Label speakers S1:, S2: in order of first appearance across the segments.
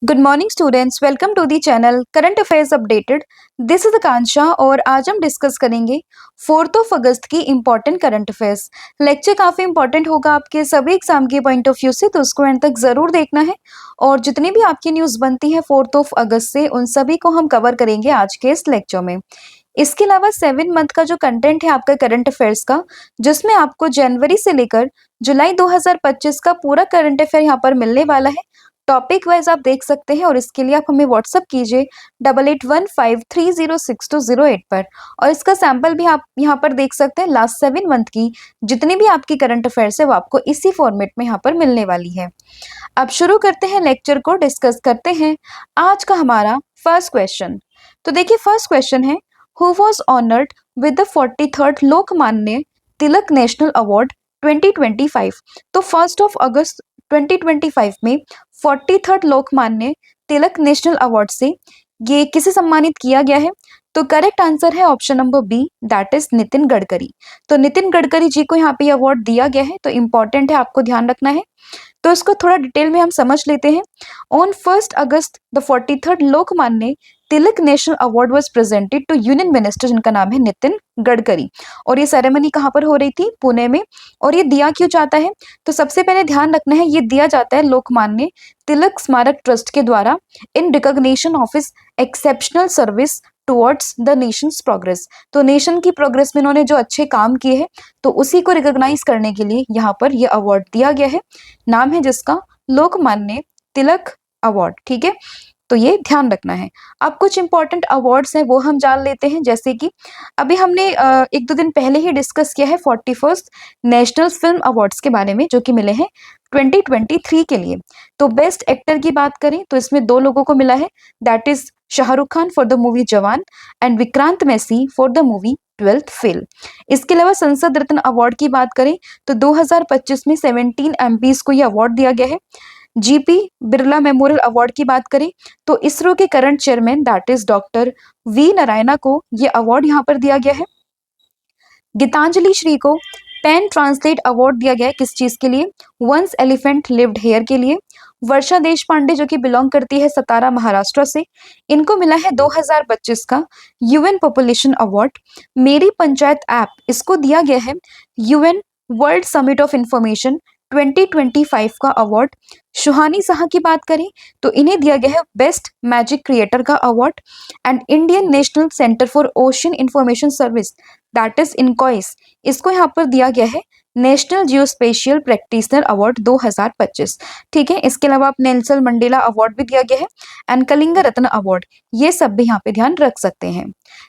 S1: Good morning students, welcome to the channel current affairs updated. This is Akanksha और आज हम discuss करेंगे 4 अगस्त की इंपॉर्टेंट करंट अफेयर्स। लेक्चर काफ़ी इंपॉर्टेंट होगा आपके सभी एग्जाम के पॉइंट ऑफ व्यू से, तो उसको एंड तक ज़रूर देखना है। और जितनी भी आपकी न्यूज़ बनती है 4 अगस्त से, उन सभी को हम कवर करेंगे आज के इस लेक्चर में। इसके अलावा 7 मंथ का जो कंटेंट है आपका करंट अफेयर्स का, जिसमें आपको जनवरी से लेकर जुलाई 2025 का पूरा करंट अफेयर यहाँ पर मिलने वाला है। टॉपिक वाइज आप देख सकते हैं और इसके लिए आप हमें व्हाट्सअप कीजिए 8815306208 पर। और इसका सैंपल भी आप यहाँ पर देख सकते हैं। लास्ट 7 मंथ की जितनी भी आपकी करंट अफेयर्स है वो आपको इसी फॉर्मेट में यहाँ पर मिलने वाली है। अब शुरू करते हैं लेक्चर को, डिस्कस करते हैं आज का हमारा फर्स्ट क्वेश्चन। तो देखिए फर्स्ट क्वेश्चन है, who was honoured with the 43rd Lokmanya Tilak national award 2025। तो 1 अगस्त 2025 में 43rd Lokmanya Tilak national award से ये किसे सम्मानित किया गया है? तो करेक्ट आंसर है option number B, that is Nitin Gadkari. तो नितिन गडकरी जी को यहाँ पे अवार्ड दिया गया है, तो इंपॉर्टेंट है, आपको ध्यान रखना है। तो इसको थोड़ा डिटेल में हम समझ लेते हैं। On 1 August the 43rd Lokmanya Tilak national award was presented to union minister, जिनका नाम है नितिन गडकरी। और ये सेरेमनी कहाँ पर हो रही थी? पुणे में। और ये दिया क्यों जाता है? तो सबसे पहले ध्यान रखना है, ये दिया जाता है लोकमान्य तिलक स्मारक ट्रस्ट के द्वारा in recognition of his exceptional service towards the Nations progress. तो नेशन की प्रोग्रेस में इन्होंने जो अच्छे काम किए हैं, तो उसी को रिकॉग्नाइज करने के लिए यहाँ पर यह अवार्ड दिया गया है। नाम है जिसका लोकमान्य तिलक अवार्ड। ठीक है, तो ये ध्यान रखना है। अब कुछ इंपॉर्टेंट अवार्ड्स हैं वो हम जान लेते हैं, जैसे कि अभी हमने 1-2 दिन पहले ही डिस्कस किया है 41st नेशनल फिल्म अवार्ड्स के बारे में, जो कि मिले हैं 2023 के लिए। तो बेस्ट एक्टर की बात करें तो इसमें 2 लोगों को मिला है, that is Shahrukh Khan for the movie Jawan and Vikrant Massey for the movie 12th fail. इसके अलावा संसद रत्न अवार्ड की बात करें तो 2025 में 17 एमपीज को यह अवार्ड दिया गया है। जीपी बिरला मेमोरियल अवार्ड की बात करें तो इसरो के current chairman that is doctor V Narayana को यह अवार्ड यहाँ पर दिया गया है। गीतांजलि श्री को पेन ट्रांसलेट अवार्ड दिया गया है, किस चीज के लिए? वंस एलिफेंट लिव्ड हेयर के लिए। वर्षा देश पांडे जो कि बिलोंग करती है सतारा महाराष्ट्र से, इनको मिला है 2025 का यूएन पॉपुलेशन अवार्ड। मेरी पंचायत ऐप, इसको दिया गया है UN world summit of information 2025 का अवार्ड। सुहानी साहा की बात करें तो इन्हें दिया गया है बेस्ट मैजिक क्रिएटर का award. And Indian national centre for ocean information service that is INCOIS, इसको यहाँ पर दिया गया है नेशनल जियोस्पेशियल प्रैक्टिशनर अवार्ड 2025। ठीक है, इसके अलावा आप नेल्सन मंडेला अवार्ड भी दिया गया है एंड कलिंग रत्न अवार्ड, ये सब भी यहाँ पे ध्यान रख सकते हैं।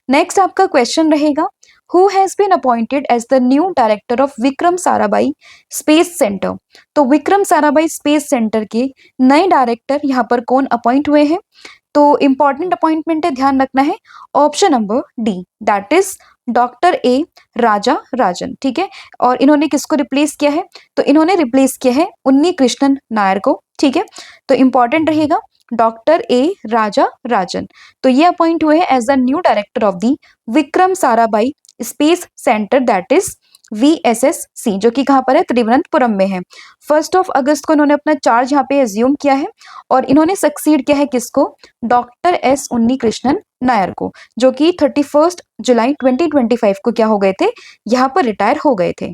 S1: नेक्स्ट आपका क्वेश्चन रहेगा, who has been appointed as the new director of Vikram Sarabhai space centre. तो विक्रम साराभाई स्पेस सेंटर के नए डायरेक्टर यहाँ पर कौन अपॉइंट हुए हैं? तो इंपॉर्टेंट अपॉइंटमेंट है, ध्यान रखना है, option number D, that is doctor A Raja Rajan. ठीक है, और इन्होंने किसको रिप्लेस किया है? तो इन्होंने रिप्लेस किया है उन्नी कृष्णन नायर को। ठीक है, तो इंपॉर्टेंट रहेगा डॉक्टर ए राजा राजन। तो ये अपॉइंट हुए हैं as the new director of the Vikram Sarabhai space centre that is VSSC, जो कि कहाँ पर है? त्रिवनंतपुरम में है। 1 अगस्त को इन्होंने अपना चार्ज यहाँ पे एज्यूम किया है और इन्होंने सक्सीड किया है किसको? डॉक्टर एस उन्नी कृष्णन नायर को, जो कि 31 जुलाई 2025 को क्या हो गए थे? यहाँ पर रिटायर हो गए थे।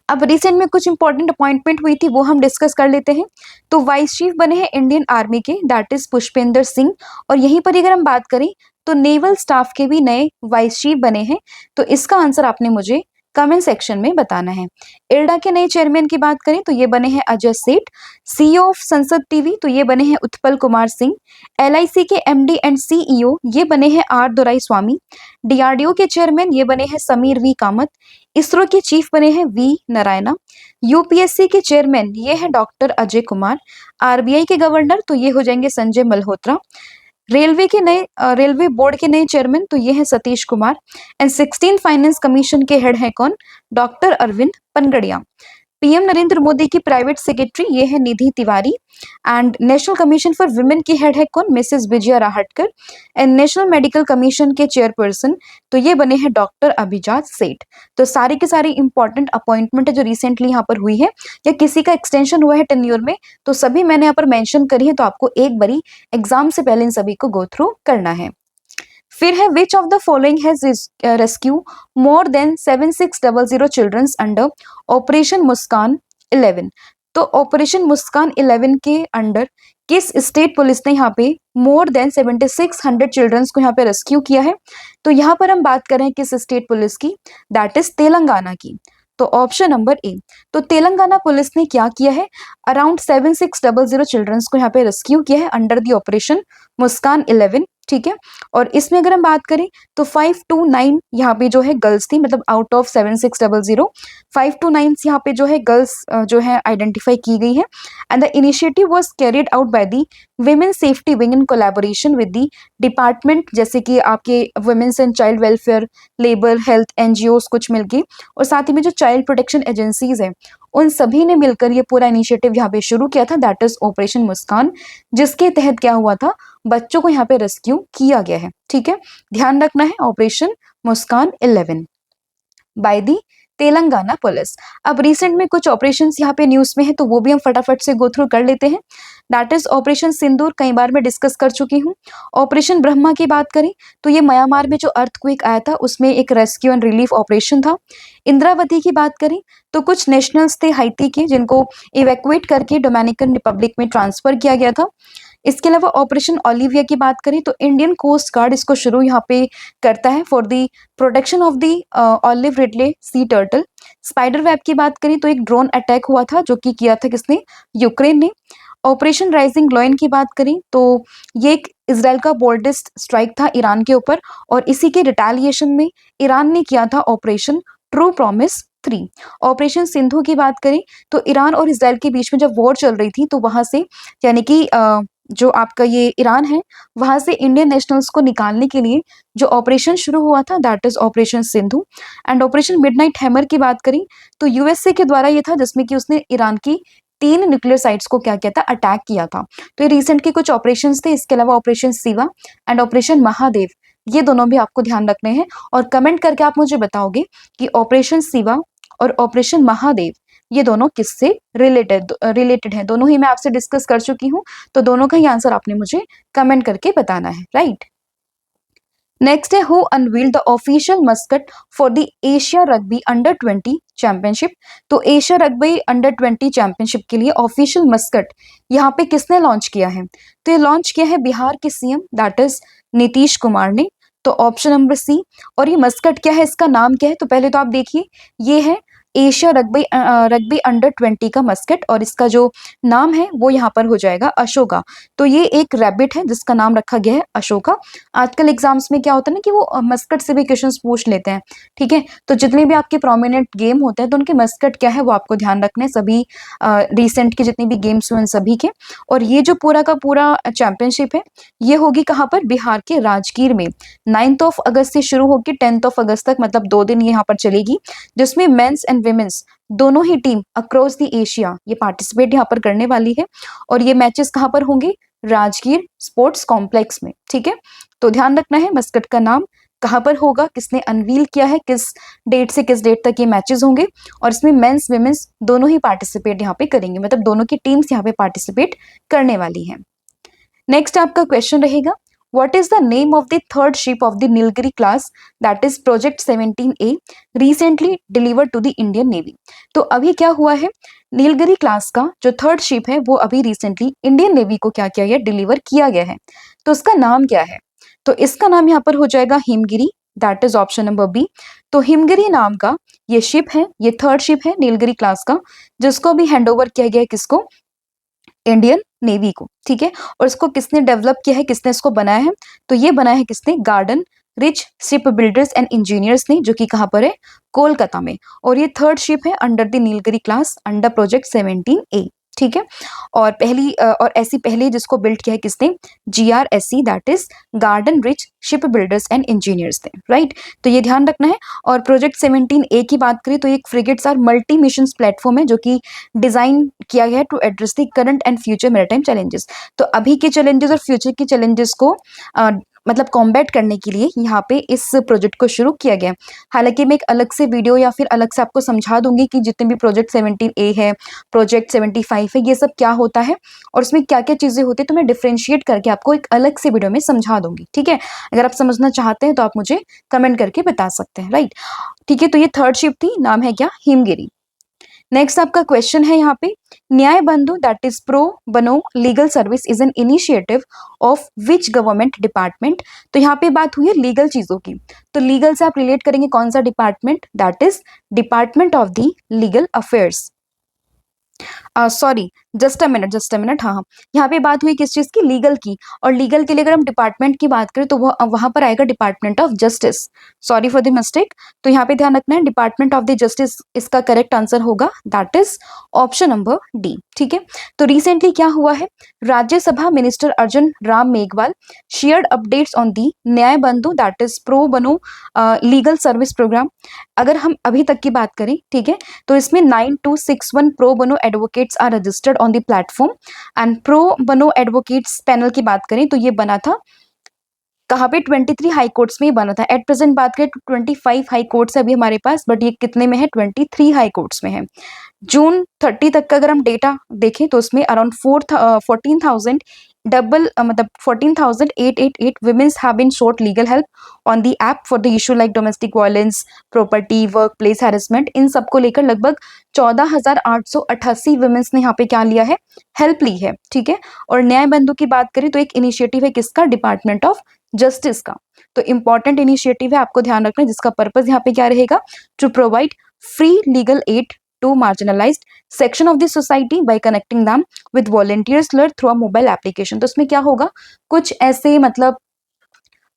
S1: अब रिसेंट में कुछ इंपॉर्टेंट अपॉइंटमेंट हुई थी, वो हम डिस्कस कर लेते हैं। तो वाइस चीफ बने हैं इंडियन आर्मी के, दैट इज पुष्पेंद्र सिंह। और यहीं पर अगर हम बात करें तो नेवल स्टाफ के भी नए वाइस चीफ बने हैं। तो इसका आंसर आपने मुझे कमेंट सेक्शन में बताना है। इरडा के नए चेयरमैन की बात करें तो ये बने हैं अजय सेठ। CEO ऑफ संसद टीवी तो ये बने हैं उत्पल कुमार सिंह। LIC के MD एंड CEO ये बने हैं R दोराई स्वामी। DRDO के चेयरमैन ये बने हैं समीर वी कामत। इसरो के चीफ बने हैं वी नारायणा। UPSC के चेयरमैन ये है डॉक्टर अजय कुमार। RBI के गवर्नर तो ये हो जाएंगे संजय मल्होत्रा। रेलवे बोर्ड के नए चेयरमैन तो ये है Satish Kumar. And 16 finance commission के हेड है कौन? डॉक्टर अरविंद पनगड़िया। पीएम नरेंद्र मोदी की प्राइवेट सेक्रेटरी ये है Nidhi Tiwari. And national commission for women की हेड है कौन, Mrs Vijaya Rahatkar. And national medical commission के चेयरपर्सन तो ये बने हैं डॉक्टर अभिजात सेठ। तो सारी की सारी इंपॉर्टेंट अपॉइंटमेंट है जो रिसेंटली यहाँ पर हुई है या किसी का एक्सटेंशन हुआ है टेन्योर में, तो सभी मैंने यहाँ पर मेंशन करी है, तो आपको एक बारी एग्जाम से पहले इन सभी को गो थ्रू करना है। फिर है which of the following has rescue more than 7600 childrens under operation Muskaan 11। तो ऑपरेशन मुस्कान 11 के अंडर किस स्टेट पुलिस ने यहाँ पे मोर देन 7600 चिल्ड्रंस को यहाँ पे रेस्क्यू किया है? तो यहाँ पर हम बात करें किस स्टेट पुलिस की, दैट इज तेलंगाना की। तो ऑप्शन नंबर ए। तो तेलंगाना पुलिस ने क्या किया है, अराउंड 7600 चिल्ड्रंस को यहाँ पे रेस्क्यू किया है अंडर द ऑपरेशन मुस्कान 11, ठीक है। और इसमें अगर हम बात करें तो 5 to 9 यहाँ पे जो है गर्ल्स थी, मतलब आउट ऑफ 7600 5 to 9 यहाँ पे जो है गर्ल्स जो है आइडेंटिफाई की गई है। And the initiative was carried out by the women safety wing in collaboration with the department, जैसे कि आपके women's and child welfare, labour, health, NGOs कुछ मिलके, और साथ ही में जो चाइल्ड प्रोटेक्शन एजेंसीज है उन सभी ने मिलकर ये पूरा इनिशिएटिव यहाँ पे शुरू किया था, दैट इज ऑपरेशन मुस्कान, जिसके तहत क्या हुआ था, बच्चों को यहाँ पे रेस्क्यू किया गया है, ठीक है। ध्यान रखना है operation Muskaan 11 by the Telangana police. अब रिसेंट में कुछ ऑपरेशंस यहाँ पे न्यूज में है तो वो भी हम फटाफट से गो थ्रू कर लेते हैं। दैट इज ऑपरेशन सिंदूर, कई बार मैं डिस्कस कर चुकी हूँ। ऑपरेशन ब्रह्मा की बात करें तो ये म्यांमार में जो अर्थक्वेक आया था उसमें एक रेस्क्यू एंड रिलीफ ऑपरेशन था। इंद्रावती की बात करें तो कुछ नेशनल्स थे हाइती के जिनको इवैक्यूएट करके डोमिनिकन रिपब्लिक में ट्रांसफर किया गया था। इसके अलावा ऑपरेशन ओलिविया की बात करें तो इंडियन कोस्ट गार्ड इसको शुरू यहाँ पे करता है for the protection of the olive Ridley sea turtle. Spider web की बात करें तो एक ड्रोन अटैक हुआ था जो कि किया था किसने, यूक्रेन ने। ऑपरेशन राइजिंग लॉयन की बात करें तो ये एक इसराइल का बोल्डेस्ट स्ट्राइक था ईरान के ऊपर, और इसी के रिटेलिएशन में ईरान ने किया था operation true promise 3। Operation Sindhu की बात करें तो ईरान और इसराइल के बीच में जब वॉर चल रही थी तो वहां से यानी कि जो आपका ये ईरान है वहां से इंडियन नेशनल्स को निकालने के लिए जो ऑपरेशन शुरू हुआ था that is operation Sindhu. And operation midnight hammer की बात करें तो यूएसए के द्वारा ये था जिसमें कि उसने ईरान की 3 न्यूक्लियर साइट्स को क्या किया था, अटैक किया था। तो ये रिसेंट के कुछ ऑपरेशन थे। इसके अलावा operation Shiva and operation Mahadev, ये दोनों भी आपको ध्यान रखने हैं, और कमेंट करके आप मुझे बताओगे कि ऑपरेशन शिवा और ऑपरेशन महादेव ये दोनों किससे रिलेटेड हैं। दोनों ही मैं आपसे डिस्कस कर चुकी हूँ, तो दोनों का ही आंसर आपने मुझे कमेंट करके बताना है, राइट। नेक्स्ट है who unveiled the official Muscat for the Asia rugby under 20 championship. तो एशिया रग्बी अंडर 20 चैंपियनशिप के लिए ऑफिशियल मस्कट यहाँ पे किसने लॉन्च किया है? तो ये लॉन्च किया है बिहार के CM that is Nitish Kumar ने। तो ऑप्शन नंबर सी। और ये मस्कट क्या है, इसका नाम क्या है? तो पहले तो आप देखिए ये है एशिया रग्बी अंडर 20 का मस्कट, और इसका जो नाम है वो यहाँ पर हो जाएगा अशोका। तो ये एक रैबिट है जिसका नाम रखा गया है अशोका। आजकल एग्जाम्स में क्या होता है ना कि वो मस्कट से भी क्वेश्चंस पूछ लेते हैं, ठीक है। तो जितने भी आपके प्रोमिनेंट गेम होते हैं तो उनके मस्कट क्या है वो आपको ध्यान रखना है, सभी रिसेंट के जितने भी गेम्स हुए उन सभी के। और ये जो पूरा का पूरा चैंपियनशिप है ये होगी कहाँ पर, बिहार के राजगीर में। 9 अगस्त से शुरू होकर 10 अगस्त तक, मतलब 2 दिन ये यहाँ पर चलेगी, जिसमें मेंस एंड विमेंस दोनों ही टीम अक्रॉस द एशिया ये पार्टिसिपेट यहाँ पर करने वाली है। और ये मैचेस कहाँ पर होंगे, राजगीर स्पोर्ट्स कॉम्प्लेक्स में, ठीक है। तो ध्यान रखना है मस्कट का नाम कहाँ पर होगा, किसने अनवील किया है, किस डेट से किस डेट तक ये मैचेस होंगे, और इसमें मेंस विमेंस दोनों ही पार्टिसिपेट यहाँ पे करेंगे, मतलब दोनों की टीम्स यहाँ पे पार्टिसिपेट करने वाली है। नेक्स्ट आपका क्वेश्चन रहेगा What is the name of the third ship of the Nilgiri class that is Project 17A recently delivered to the Indian Navy? तो अभी क्या हुआ है, नीलगिरी क्लास का जो थर्ड शिप है वो अभी रिसेंटली इंडियन नेवी को क्या किया गया, डिलीवर किया गया है। तो उसका नाम क्या है? तो इसका नाम यहाँ पर हो जाएगा Himgiri, that is option number B. तो हिमगिरी नाम का ये शिप है, ये थर्ड शिप है नीलगिरी क्लास का, जिसको अभी हैंड ओवर किया गया है किसको, इंडियन नेवी को, ठीक है। और इसको किसने डेवलप किया है, किसने इसको बनाया है? तो ये बनाया है किसने, garden rich ship builders and engineers ने, जो कि कहाँ पर है, कोलकाता में। और ये थर्ड शिप है under the Nilgiri class under project 17A, ठीक है। और और ऐसी पहली जिसको बिल्ड किया है किसने, GRSC, that is garden rich ship builders and engineers थे, राइट। तो ये ध्यान रखना है। और प्रोजेक्ट 17A की बात करें तो एक frigates are multi mission platform है जो कि डिजाइन किया गया है to address the current and future maritime challenges. तो अभी के चैलेंजेस और फ्यूचर के चैलेंजेस को मतलब कॉम्बैट करने के लिए यहाँ पे इस प्रोजेक्ट को शुरू किया गया। हालांकि मैं एक अलग से वीडियो या फिर अलग से आपको समझा दूंगी कि जितने भी प्रोजेक्ट 17A है, प्रोजेक्ट 75 है, ये सब क्या होता है और उसमें क्या क्या चीजें होती है, तो मैं डिफ्रेंशिएट करके आपको एक अलग से वीडियो में समझा दूंगी, ठीक है। अगर आप समझना चाहते हैं तो आप मुझे कमेंट करके बता सकते हैं, राइट। ठीक है, तो ये थर्ड शिप थी, नाम है क्या, हिमगिरी। नेक्स्ट आपका क्वेश्चन है यहाँ पे, न्याय बंधु दैट इज प्रो बनो legal service is an initiative of which government department. तो यहाँ पे बात हुई है लीगल चीजों की, तो लीगल से आप रिलेट करेंगे कौन सा department, that is department of the legal affairs. Sorry, just a minute, हाँ हाँ, यहाँ पे बात हुई किस चीज की, लीगल की। और लीगल के लिए अगर हम डिपार्टमेंट की बात करें तो वो वहां पर आएगा department of justice. Sorry for the mistake. तो यहाँ पे ध्यान रखना है, डिपार्टमेंट ऑफ द जस्टिस इसका करेक्ट आंसर होगा, that is option number D, ठीक है। तो रिसेंटली क्या हुआ है, Rajya Sabha minister Arjun Ram Meghwal shared updates on the न्याय बंधु दैट इज प्रो बनो लीगल सर्विस प्रोग्राम। अगर हम अभी तक की बात करें, ठीक है, तो इसमें 9261 pro bono advocates are registered on the platform. And pro bono advocates panel की बात करें तो ये बना था कहाँ पे, 23 हाई कोर्ट्स में ही बना था। एट प्रेजेंट बात करें तो 25 हाई कोर्ट्स है अभी हमारे पास, बट ये कितने में है, 23 हाई कोर्ट्स में है। जून 30 तक का अगर हम डेटा देखें तो उसमें अराउंड 14,000 मतलब 14,888 women have been sought legal help on the app for the issue like domestic violence, property, workplace harassment। इन सबको लेकर लगभग 14,888 women's ने यहाँ पे क्या लिया है, हेल्प ली है, ठीक है। और न्याय बंधु की बात करें तो एक इनिशिएटिव है किसका, डिपार्टमेंट ऑफ जस्टिस का। तो इंपॉर्टेंट इनिशिएटिव है, आपको ध्यान रखना है, जिसका पर्पज यहाँ पे क्या रहेगा, to provide free legal aid to marginalized section of the society by connecting them with volunteers learned through a mobile application। तो उसमें क्या होगा, कुछ ऐसे मतलब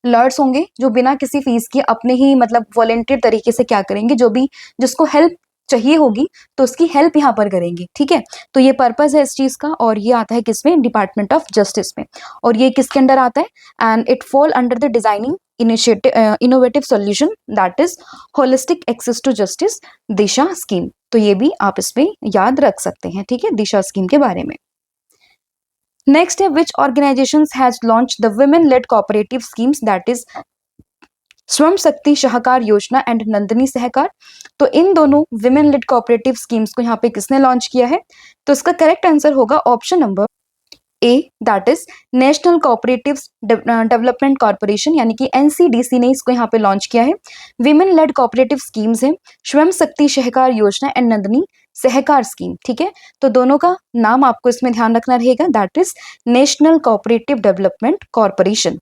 S1: लर्ट्स होंगे जो बिना किसी फीस के अपने ही मतलब वॉलेंटियर तरीके से क्या करेंगे, जो भी जिसको हेल्प चाहिए होगी तो उसकी हेल्प यहाँ पर करेंगे, ठीक है। तो ये पर्पस है इस चीज का, और ये आता है किसमें, डिपार्टमेंट ऑफ जस्टिस में। और ये किसके अंडर आता है, and it fall under the designing initiative innovative solution that is holistic access to justice Disha scheme. तो ये भी आप इसमें याद रख सकते हैं, ठीक है, दिशा स्कीम के बारे में। नेक्स्ट है, which organisation has launch the women led cooperative schemes that is Swayam Shakti सहकार योजना एंड नंदिनी सहकार। तो इन दोनों विमेन लेड कोऑपरेटिव स्कीम्स को यहाँ पे किसने लॉन्च किया है, तो इसका करेक्ट आंसर होगा option number A, that is national cooperative development corporation, यानी कि NCDC ने इसको यहाँ पे लॉन्च किया है। विमेन लेड कोऑपरेटिव स्कीम्स है स्वयं शक्ति सहकार योजना एंड नंदिनी सहकार स्कीम, ठीक है। तो दोनों का नाम आपको इसमें ध्यान रखना रहेगा, that is national cooperative development corporation.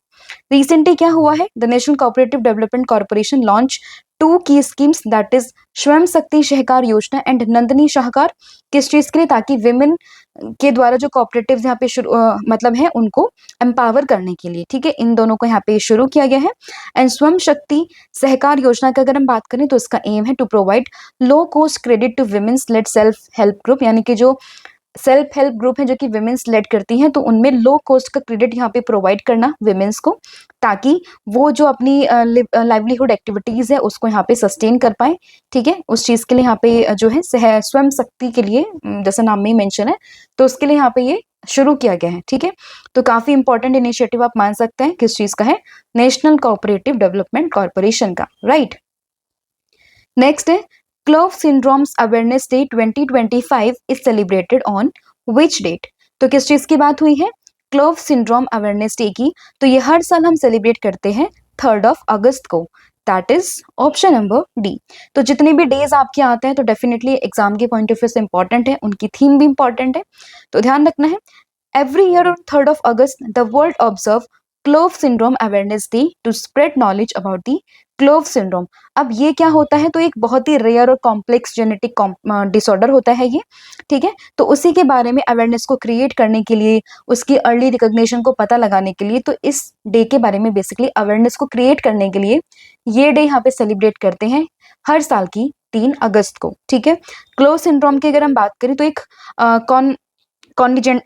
S1: Recently क्या हुआ है, the national cooperative development corporation launch 2 की schemes that is Swayam Shakti सहकार योजना एंड नंदिनी सहकार। किस चीज के लिए, ताकि विमेन के द्वारा जो कोऑपरेटिव्स यहाँ पे मतलब है उनको एम्पावर करने के लिए, ठीक है। इन दोनों को यहाँ पे शुरू किया गया है। एंड स्वयं शक्ति सहकार योजना का अगर हम बात करें तो इसका एम है to provide low cost credit to women's led self help group, यानी कि जो सेल्फ हेल्प ग्रुप है जो कि विमेन्स लेड करती हैं, तो उनमें लो कॉस्ट का क्रेडिट यहाँ पे प्रोवाइड करना विमेन्स को, ताकि वो जो अपनी लाइवलीहुड एक्टिविटीज है उसको यहाँ पे सस्टेन कर पाए, ठीक है। उस चीज के लिए यहाँ पे जो है स्वयं शक्ति के लिए, जैसा नाम में ही मेंशन है, तो उसके लिए यहाँ पे ये शुरू किया गया है, ठीक है। तो काफी इंपॉर्टेंट इनिशिएटिव आप मान सकते हैं, किस चीज का है, नेशनल कोऑपरेटिव डेवलपमेंट कॉर्पोरेशन का, राइट। नेक्स्ट है, clove syndromes awareness day 2025 is celebrated on which date. तो किस चीज की बात हुई है, क्लोव सिंड्रोम अवेयरनेस डे की। तो ये हर साल हम सेलिब्रेट करते हैं 3 अगस्त को, that is option number D. तो जितने भी डेज आपके आते हैं तो डेफिनेटली एग्जाम के पॉइंट ऑफ व्यू से इंपॉर्टेंट है, उनकी थीम भी इंपॉर्टेंट है, तो ध्यान रखना है। Every year on 3 August the world observe clove syndrome awareness day to spread knowledge about the clove syndrome. अब ये क्या होता है, तो एक बहुत ही रेयर और कॉम्प्लेक्स जेनेटिक डिसऑर्डर होता है ये, ठीक है। तो उसी के बारे में अवेयरनेस को क्रिएट करने के लिए, उसकी अर्ली रिकॉग्निशन को पता लगाने के लिए, तो इस डे के बारे में बेसिकली अवेयरनेस को क्रिएट करने के लिए ये डे यहाँ पे सेलिब्रेट करते हैं हर साल की 3 अगस्त को, ठीक है। क्लोव सिंड्रोम की अगर हम बात करें तो एक कॉन्डिजेंट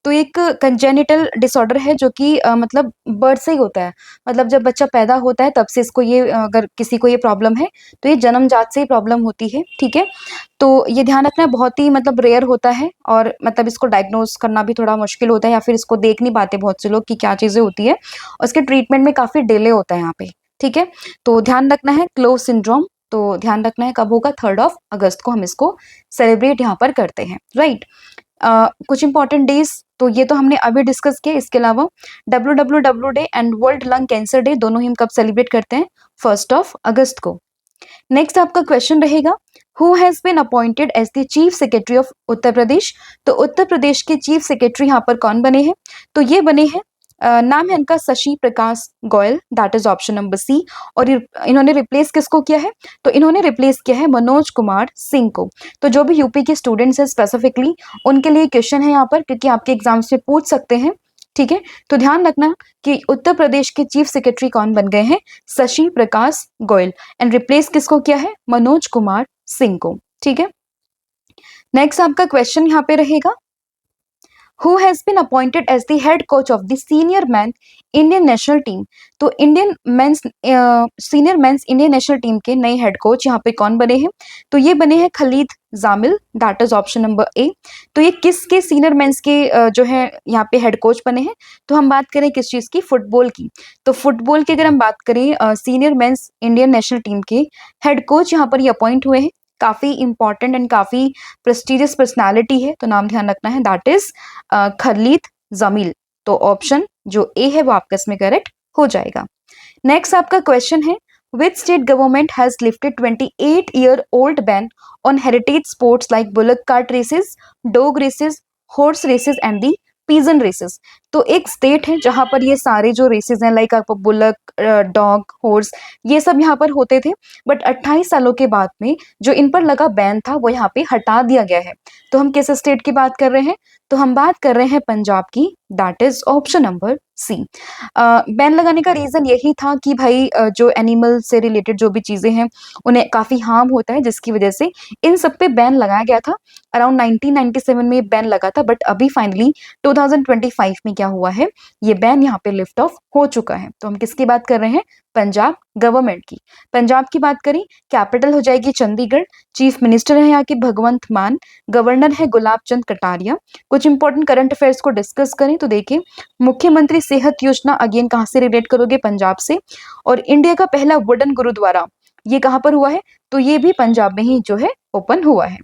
S1: तो एक कंजेनिटल डिसऑर्डर है जो कि मतलब बर्थ से ही होता है। मतलब जब बच्चा पैदा होता है तब से इसको ये अगर किसी को ये प्रॉब्लम है तो ये जन्मजात से ही प्रॉब्लम होती है, ठीक है? तो ये ध्यान रखना बहुत ही मतलब रेयर होता है और मतलब इसको डायग्नोज करना भी थोड़ा मुश्किल होता है या फिर इसको देख नहीं पाते बहुत से लोग कि क्या चीज़ें होती है और इसके ट्रीटमेंट में काफ़ी डिले होता है यहाँ पे, ठीक है? तो ध्यान रखना है क्लोव सिंड्रोम, तो ध्यान रखना है कब होगा, 3 अगस्त को हम इसको सेलिब्रेट यहाँ पर करते हैं, राइट? कुछ इंपॉर्टेंट डेज तो ये तो हमने अभी डिस्कस किया। इसके अलावा WWW day and world lung cancer day दोनों ही हम कब सेलिब्रेट करते हैं, 1 अगस्त को। नेक्स्ट आपका क्वेश्चन रहेगा, who has been appointed as the chief secretary of Uttar Pradesh. तो उत्तर प्रदेश के चीफ सेक्रेटरी यहाँ पर कौन बने हैं, तो ये बने हैं नाम है इनका Shashi Prakash Goyal, that is option number C. और इन्होंने रिप्लेस किसको किया है, तो इन्होंने रिप्लेस किया है मनोज कुमार सिंह को। तो जो भी यूपी के स्टूडेंट्स हैं स्पेसिफिकली उनके लिए क्वेश्चन है यहाँ पर, क्योंकि आपके एग्जाम्स में पूछ सकते हैं, ठीक है? तो ध्यान रखना कि उत्तर प्रदेश के चीफ सेक्रेटरी कौन बन गए हैं, शशि प्रकाश गोयल, एंड रिप्लेस किसको किया है, मनोज कुमार सिंह को, ठीक है? नेक्स्ट आपका क्वेश्चन यहाँ पे रहेगा, who has been appointed as the head coach of the senior men Indian national team। तो Indian mains senior mains Indian national team के नए हेड कोच यहाँ पे कौन बने हैं, तो ये बने हैं Khalid Jamil, that is option number A. तो ये किसके सीनियर मेंस के जो है यहाँ पे हेड कोच बने हैं, तो हम बात करें किस चीज की, फुटबॉल की। तो फुटबॉल की अगर हम बात करें senior mains Indian national team के हेड कोच यहाँ पर ये अपॉइंट हुए हैं। काफी इंपॉर्टेंट एंड काफी प्रेस्टिजियस पर्सनालिटी है, तो नाम ध्यान रखना है, दैट इज खलीद जमील। तो ऑप्शन जो ए है वो आपका इसमें करेक्ट हो जाएगा। नेक्स्ट आपका क्वेश्चन है, which state government has lifted 28-year-old ban on heritage sports like bullock cart races, dog races, horse races and the pigeon races। तो एक स्टेट है जहां पर ये सारे जो रेसेस हैं लाइक आपको बुलक, डॉग, हॉर्स, ये सब यहाँ पर होते थे, बट 28 सालों के बाद में जो इन पर लगा बैन था वो यहाँ पे हटा दिया गया है। तो हम किस स्टेट की बात कर रहे हैं, तो हम बात कर रहे हैं पंजाब की, that is option number C. Ban लगाने का रीजन यही था कि भाई जो एनिमल से रिलेटेड जो भी चीजें हैं उन्हें काफी हार्म होता है, जिसकी वजह से इन सब पे बैन लगाया गया था। अराउंड 1997 में बैन लगा था, बट अभी फाइनली 2025 में क्या हुआ है, ये बैन यहाँ पे लिफ्ट ऑफ हो चुका है। तो हम किसकी बात कर रहे हैं, पंजाब गवर्नमेंट की। पंजाब की बात करें, कैपिटल हो जाएगी चंडीगढ़, चीफ मिनिस्टर है यहाँ के भगवंत मान, गवर्नर है गुलाब चंद कटारिया। कुछ इंपॉर्टेंट करंट अफेयर्स को डिस्कस करें तो देखिए, मुख्यमंत्री सेहत योजना अगेन कहाँ से रिलेट करोगे, पंजाब से। और इंडिया का पहला वुडन गुरुद्वारा ये कहाँ पर हुआ है, तो ये भी पंजाब में ही जो है ओपन हुआ है।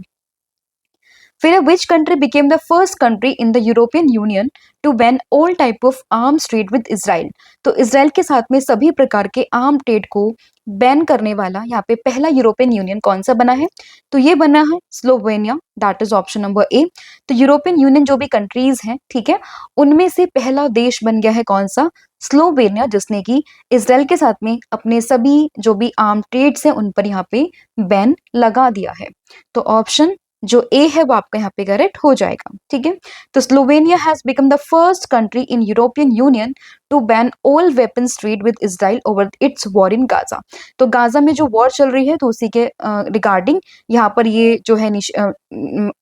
S1: फिर which country became the first country in the European Union to ban all type of arms trade with Israel. तो इसराइल के साथ में सभी प्रकार के आर्म ट्रेड को बैन करने वाला यहाँ पे पहला यूरोपियन यूनियन कौन सा बना है, तो ये बना है Slovenia, that is option number A. तो यूरोपियन यूनियन जो भी कंट्रीज हैं, ठीक है, उनमें से पहला देश बन गया है कौन सा, स्लोवेनिया, जिसने की इसराइल के साथ में अपने सभी जो भी आर्म ट्रेड्स हैं उन पर यहाँ पे बैन लगा दिया है। तो ऑप्शन जो ए है वो आपका यहाँ पे करेक्ट हो जाएगा, ठीक है। तो Slovenia has become the first country in European Union to ban all weapons trade with Israel over its war in Gaza. तो गाजा में जो वॉर चल रही है तो उसी के रिगार्डिंग यहाँ पर ये जो है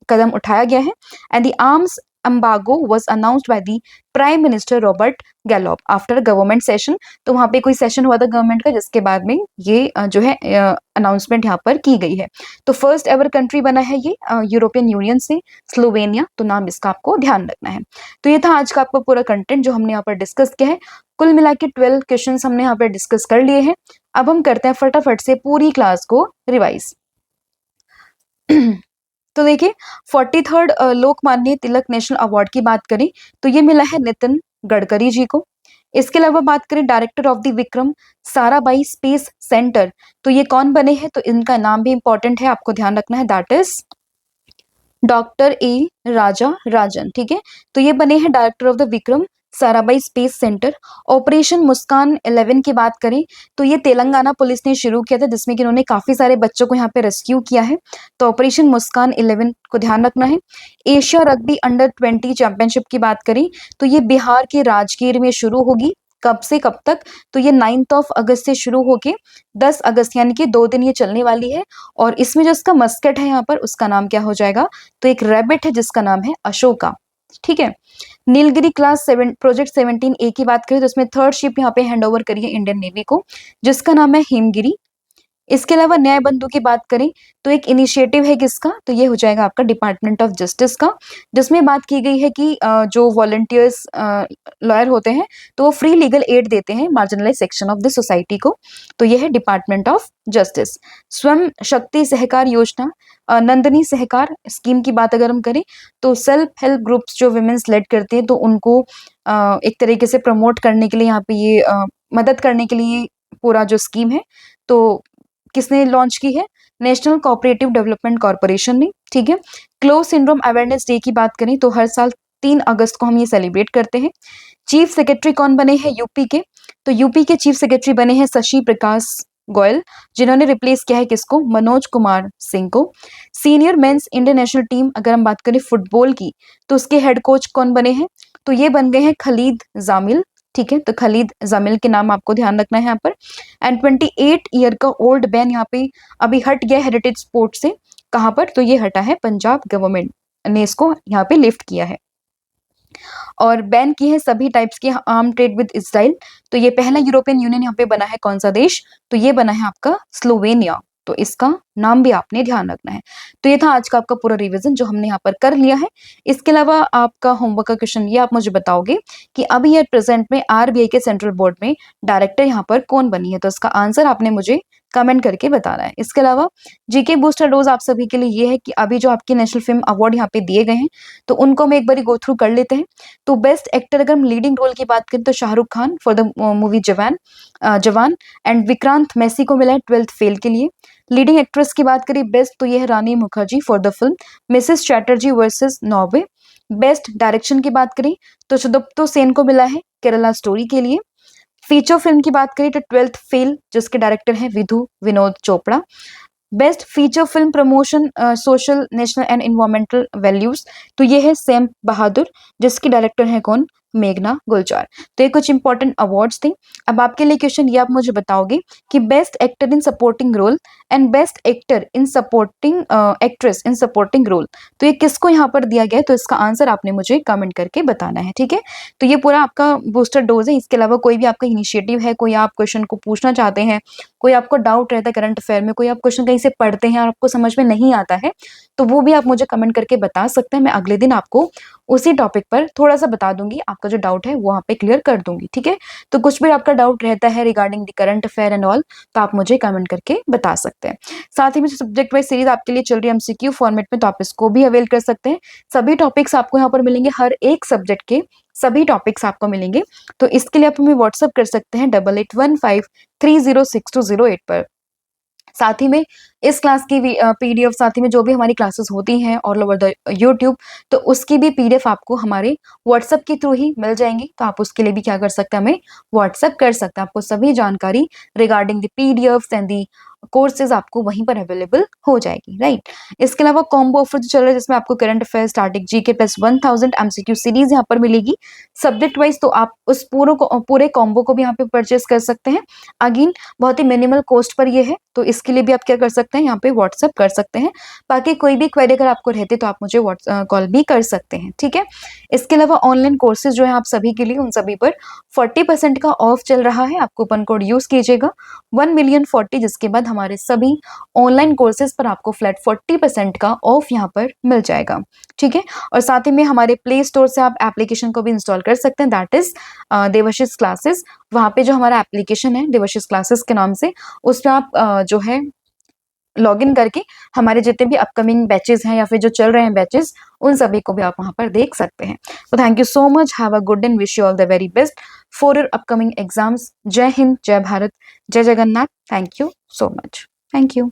S1: कदम उठाया गया है। And the arms embargo was announced by the prime minister Robert Golob after government session. तो वहां पे कोई सेशन हुआ था गवर्नमेंट का, जिसके बाद में ये जो है अनाउंसमेंट यहाँ पर की गई है। तो फर्स्ट एवर कंट्री बना है ये यूरोपियन यूनियन से, स्लोवेनिया। तो नाम इसका आपको ध्यान रखना है। तो ये था आज का आपका पूरा कंटेंट जो हमने यहाँ पर डिस्कस किया है। कुल मिला के 12 क्वेश्चन हमने यहाँ पर डिस्कस कर लिए हैं। अब हम करते हैं फटाफट से पूरी क्लास को रिवाइज। तो देखिए, 43rd Lokmanya Tilak national award की बात करें तो ये मिला है नितिन गडकरी जी को। इसके अलावा बात करें director of the Vikram Sarabhai space centre, तो ये कौन बने हैं, तो इनका नाम भी इंपॉर्टेंट है, आपको ध्यान रखना है, that is doctor A Raja Rajan, ठीक है। तो ये बने हैं director of the Vikram Sarabhai space centre. Operation Muskaan 11 की बात करें तो ये तेलंगाना पुलिस ने शुरू किया था, जिसमें कि इन्होंने काफी सारे बच्चों को यहाँ पे रेस्क्यू किया है। तो ऑपरेशन मुस्कान 11 को ध्यान रखना है। एशिया रग्बी अंडर 20 चैंपियनशिप की बात करें तो ये बिहार के राजगीर में शुरू होगी कब से कब तक, तो ये 9 अगस्त से शुरू होके 10 अगस्त यानी कि 2 दिन ये चलने वाली है। और इसमें जो इसका मस्कट है यहाँ पर उसका नाम क्या हो जाएगा, तो एक रैबिट है जिसका नाम है अशोका। ठीक है। नीलगिरी क्लास 7 प्रोजेक्ट 17A की बात करें तो इसमें 3rd शिप यहाँ पे हैंड ओवर करी है इंडियन नेवी को, जिसका नाम है हिमगिरी। इसके अलावा न्याय बंधु की बात करें तो एक इनिशिएटिव है किसका, तो ये हो जाएगा आपका डिपार्टमेंट ऑफ जस्टिस का, जिसमें बात की गई है कि जो वॉलंटियर्स लॉयर होते हैं तो वो फ्री लीगल एड देते हैं marginalise section of the society को, तो ये है डिपार्टमेंट ऑफ जस्टिस। स्वयं शक्ति सहकार योजना, नंदनी सहकार स्कीम की बात अगर हम करें तो सेल्फ हेल्प ग्रुप्स जो विमेन्स लेड करते हैं तो उनको एक तरीके से प्रमोट करने के लिए यहाँ पे ये मदद करने के लिए पूरा जो स्कीम है तो किसने लॉन्च की है, नेशनल कोऑपरेटिव डेवलपमेंट कॉर्पोरेशन ने। ठीक है। क्लो सिंड्रोम अवेयरनेस डे की बात करें तो हर साल 3 अगस्त को हम ये सेलिब्रेट करते हैं। चीफ सेक्रेटरी कौन बने हैं यूपी के, तो यूपी के चीफ सेक्रेटरी बने हैं शशि प्रकाश गोयल, जिन्होंने रिप्लेस किया है किसको, मनोज कुमार सिंह को। Senior mains Indian national team अगर हम बात करें फुटबॉल की तो उसके हेड कोच कौन बने हैं, तो ये बन गए हैं खलीद जामिल। ठीक है, तो खलीद जामिल के नाम आपको ध्यान रखना है यहाँ पर। एंड 28 ईयर का ओल्ड बैन यहाँ पे अभी हट गया हेरिटेज स्पोर्ट से, कहाँ पर, तो ये हटा है पंजाब गवर्नमेंट ने इसको यहाँ पे लिफ्ट किया है। और बैन की है सभी टाइप्स की आर्म ट्रेड विद इजराइल, तो ये पहला यूरोपियन यूनियन यहाँ पे बना है कौन सा देश, तो ये बना है आपका स्लोवेनिया, तो इसका नाम भी आपने ध्यान रखना है। तो ये था आज का आपका पूरा रिवीजन जो हमने यहाँ पर कर लिया है। इसके अलावा आपका होमवर्क का क्वेश्चन ये आप मुझे बताओगे कि अभी ये प्रेजेंट में आरबीआई के सेंट्रल बोर्ड में डायरेक्टर यहाँ पर कौन बनी है, तो इसका आंसर आपने मुझे कमेंट करके बताना है। इसके अलावा जीके बूस्टर डोज आप सभी के लिए ये है कि अभी जो आपके नेशनल फिल्म अवार्ड यहाँ पे दिए गए हैं तो उनको हम एक बार गो थ्रू कर लेते हैं। तो बेस्ट एक्टर अगर हम लीडिंग रोल की बात करें तो Shahrukh Khan for the movie Jawan and Vikrant Massey को मिला है 12th फेल के लिए। लीडिंग एक्ट्रेस की बात करें बेस्ट तो ये है Rani Mukerji for the film Mrs Chatterjee versus Norway. Best direction की बात करें तो सुदीप्तो सेन को मिला है केरला स्टोरी के लिए। फीचर फिल्म की बात करें तो 12th फेल जिसके डायरेक्टर हैं Vidhu Vinod Chopra. Best feature film promotion social national and environmental values तो ये है सैम बहादुर जिसकी डायरेक्टर है कौन, मेघना गुलजार। तो ये कुछ इंपॉर्टेंट अवार्ड्स थे। अब आपके लिए क्वेश्चन ये आप मुझे बताओगे कि best actor in supporting role and best actor in supporting actress in supporting role तो ये किसको यहाँ पर दिया गया है, तो इसका आंसर आपने मुझे कमेंट करके बताना है। ठीक है, तो ये पूरा आपका बूस्टर डोज है। इसके अलावा कोई भी आपका इनिशिएटिव है, कोई आप क्वेश्चन को पूछना चाहते हैं, कोई आपको डाउट रहता है करंट अफेयर में, कोई आप क्वेश्चन कहीं से पढ़ते हैं और आपको समझ में नहीं आता है तो वो भी आप मुझे कमेंट करके बता सकते हैं। मैं अगले दिन आपको उसी टॉपिक पर थोड़ा सा बता दूंगी, आपका जो डाउट है वो वहाँ पे क्लियर कर दूंगी। ठीक है, तो कुछ भी आपका डाउट रहता है regarding the current affair and all तो आप मुझे कमेंट करके बता सकते हैं। साथ ही में सब्जेक्ट वाइज सीरीज आपके लिए चल रही है एमसीक्यू फॉर्मेट में, तो आप इसको भी अवेल कर सकते हैं। सभी टॉपिक्स आपको यहाँ पर मिलेंगे, हर एक सब्जेक्ट के सभी टॉपिक्स आपको मिलेंगे। तो इसके लिए आप हमें व्हाट्सअप कर सकते हैं 8815306208 पर। साथ ही में इस क्लास की पीडीएफ, साथ ही में जो भी हमारी क्लासेस होती हैं ऑल ओवर द यूट्यूब, तो उसकी भी पीडीएफ आपको हमारे व्हाट्सएप के थ्रू ही मिल जाएंगी। तो आप उसके लिए भी क्या कर सकते हैं, हमें व्हाट्सएप कर सकते हैं। आपको सभी जानकारी regarding the PDF and the courses आपको वहीं पर अवेलेबल हो जाएगी, राइट। इसके अलावा कॉम्बो ऑफर जो चल रहा है जिसमें आपको current affair static GK plus 1000 MCQ series यहाँ पर मिलेगी सब्जेक्ट वाइज, तो आप उस पूरे कॉम्बो को भी यहाँ पे परचेस कर सकते हैं। अगेन बहुत ही मिनिमल कॉस्ट पर ये है, तो इसके लिए भी आप क्या कर सकते हैं, यहाँ पे व्हाट्सएप कर सकते हैं। बाकी कोई भी क्वेरी अगर आपको रहती तो आप मुझे कॉल भी कर सकते हैं। ठीक है, इसके अलावा ऑनलाइन कोर्सेज जो है आप सभी के लिए उन सभी पर 40% का ऑफ चल रहा है। आप कूपन कोड यूज कीजिएगा 1,040,000, जिसके बाद हमारे सभी ऑनलाइन कोर्सेज पर आपको फ्लैट 40% का ऑफ यहाँ पर मिल जाएगा। ठीक है, और साथ ही में हमारे प्ले स्टोर से आप एप्लीकेशन को भी इंस्टॉल कर सकते हैं, दैट इज देवाशीष क्लासेस। वहाँ पे जो हमारा एप्लीकेशन है देवाशीष क्लासेस के नाम से, उसमें आप जो है लॉगिन करके हमारे जितने भी अपकमिंग बैचेस हैं या फिर जो चल रहे हैं बैचेस उन सभी को भी आप वहां पर देख सकते हैं। तो thank you so much, have a good and wish you all the very best for your upcoming exams. जय हिंद, जय भारत, जय Jagannath. Thank you so much, thank you.